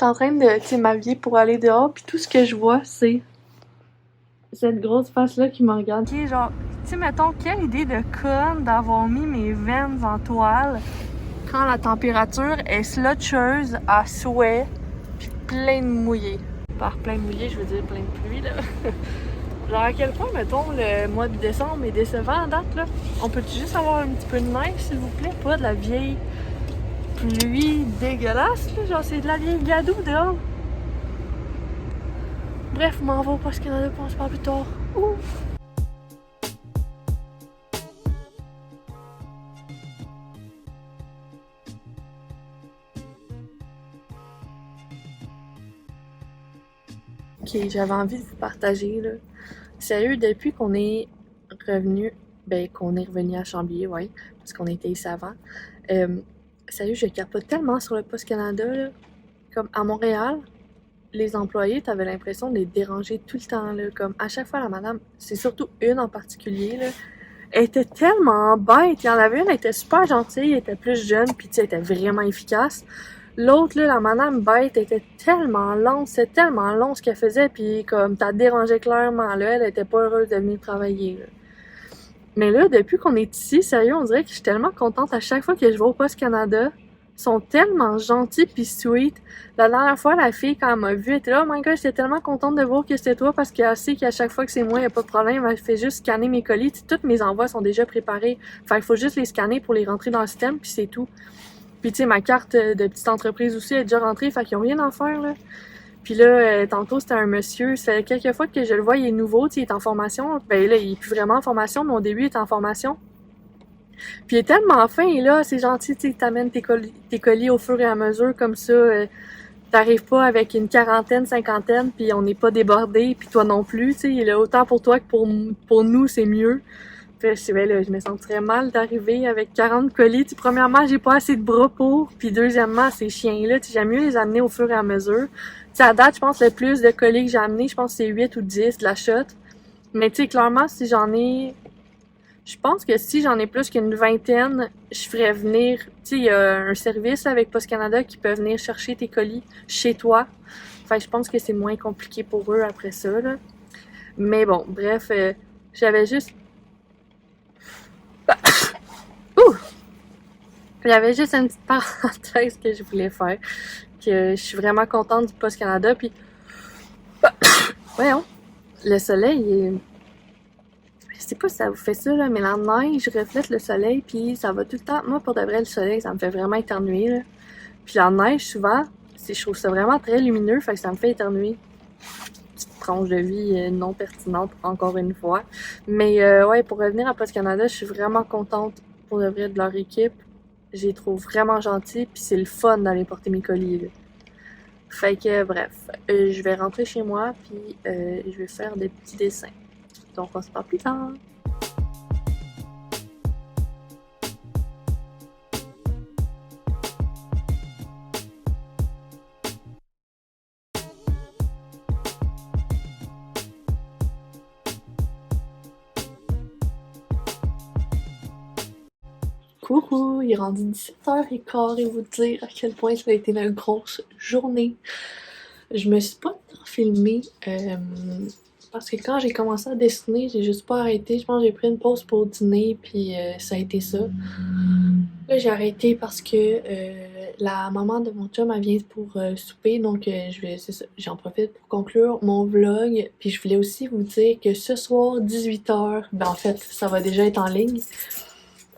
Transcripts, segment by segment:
suis en train de, tu sais, m'habiller pour aller dehors, puis tout ce que je vois, c'est cette grosse face-là qui me regarde. Qui est genre, tu sais, mettons, quelle idée de conne d'avoir mis mes veines en toile quand la température est slotcheuse à souhait, puis plein de mouillé. Par plein de mouillé, je veux dire plein de pluie, là. Genre, à quel point, mettons, le mois de décembre est décevant à date, là? On peut-tu juste avoir un petit peu de neige, s'il vous plaît? Pas de la vieille pluie dégueulasse, là? Genre, c'est de la vieille gadoue dehors. Bref, m'en va au Poste Canada, puis on se parle plus tard. Ouh! Ok, j'avais envie de vous partager, là. Sérieux, depuis qu'on est revenu, qu'on est revenu à Chambly, ouais, parce qu'on était ici avant, sérieux, je capote tellement sur le Poste Canada, là. Comme à Montréal, les employés, t'avais l'impression de les déranger tout le temps, là. Comme à chaque fois, la madame, c'est surtout une en particulier, là, elle était tellement bête. Il y en avait une, elle était super gentille, elle était plus jeune, puis tu sais, elle était vraiment efficace. L'autre, là, la madame bête, était tellement longue, c'était tellement long ce qu'elle faisait, puis comme, t'as dérangé clairement, là, elle était pas heureuse de venir travailler, là. Mais là, depuis qu'on est ici, sérieux, on dirait que je suis tellement contente à chaque fois que je vais au Poste Canada. Ils sont tellement gentils pis sweet. La dernière fois, la fille, quand elle m'a vue, elle était là, oh my god, j'étais tellement contente de voir que c'était toi parce qu'elle sait qu'à chaque fois que c'est moi, y a pas de problème. Elle fait juste scanner mes colis. T'sais, tous mes envois sont déjà préparés. Fait qu'il faut juste les scanner pour les rentrer dans le système puis c'est tout. Puis tu sais, ma carte de petite entreprise aussi est déjà rentrée, fait qu'ils ont rien à faire, là. Puis là, tantôt, c'était un monsieur, ça fait quelques fois que je le vois, il est nouveau, tu sais, il est en formation. Ben là, il est plus vraiment en formation, mais au début, il est en formation. Puis il est tellement fin, et là, c'est gentil, tu sais, il t'amène tes colis au fur et à mesure, comme ça, t'arrives pas avec une quarantaine, cinquantaine, puis on n'est pas débordé, puis toi non plus, tu sais, il est là autant pour toi que pour nous, c'est mieux. Fait je ben là, je me sentirais mal d'arriver avec 40 colis. T'sais, premièrement, j'ai pas assez de bras pour, puis deuxièmement, ces chiens-là, j'aime mieux les amener au fur et à mesure. T'sais, à date, je pense le plus de colis que j'ai amené, je pense que c'est 8 ou 10 de la shot. Mais tu sais, clairement, si j'en ai... Je pense que si j'en ai plus qu'une vingtaine, je ferais venir... Tu sais, il y a un service là, avec Post Canada qui peut venir chercher tes colis chez toi. Fait je pense que c'est moins compliqué pour eux après ça, là. Mais bon, bref, j'avais juste... Ouh! J'avais juste une petite parenthèse que je voulais faire. Que je suis vraiment contente du Post Canada. Puis, voyons, le soleil est... Je sais pas si ça vous fait ça, là, mais la neige reflète le soleil, puis ça va tout le temps... Moi, pour de vrai, le soleil, ça me fait vraiment éternuer, là. Puis la neige, souvent, je trouve ça vraiment très lumineux, fait que ça me fait éternuer. Petite tranche de vie non pertinente, encore une fois. Mais ouais, pour revenir à Post Canada, je suis vraiment contente, pour de vrai, de leur équipe. Je les trouve vraiment gentils, puis c'est le fun d'aller porter mes colis, là. Fait que, bref, je vais rentrer chez moi, puis je vais faire des petits dessins. Donc, on se parle plus tard! Coucou, il est rendu 17h15 et vous dire à quel point ça a été une grosse journée. Je me suis pas tant filmée parce que quand j'ai commencé à dessiner, j'ai juste pas arrêté. Je pense que j'ai pris une pause pour dîner puis ça a été ça. Là, j'ai arrêté parce que la maman de mon chum, elle vient pour souper, donc c'est ça, j'en profite pour conclure mon vlog. Puis je voulais aussi vous dire que ce soir, 18h, ben en fait, ça va déjà être en ligne.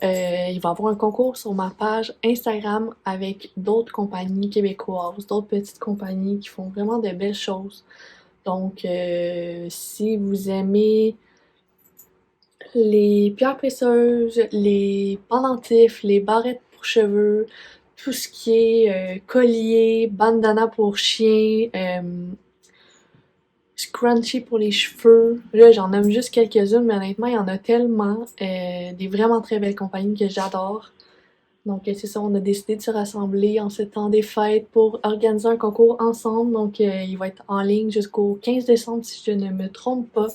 Il va y avoir un concours sur ma page Instagram avec d'autres compagnies québécoises, d'autres petites compagnies qui font vraiment de belles choses. Donc, si vous aimez les pierres précieuses, les pendentifs, les barrettes pour cheveux, tout ce qui est collier, bandana pour chien, scrunchie pour les cheveux. Là, j'en nomme juste quelques-unes, mais honnêtement, il y en a tellement. Des vraiment très belles compagnies que j'adore. Donc, c'est ça, on a décidé de se rassembler en ce temps des fêtes pour organiser un concours ensemble. Donc, il va être en ligne jusqu'au 15 décembre, si je ne me trompe pas.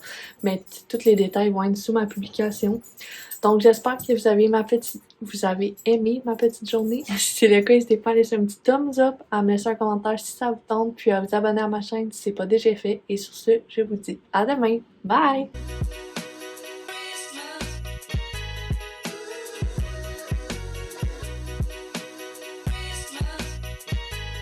Mais tous les détails vont être sous ma publication. Donc j'espère que vous avez aimé ma petite journée. Si c'est le cas, n'hésitez pas à laisser un petit thumbs up, à me laisser un commentaire si ça vous tente, puis à vous abonner à ma chaîne si c'est pas déjà fait. Et sur ce, je vous dis à demain. Bye!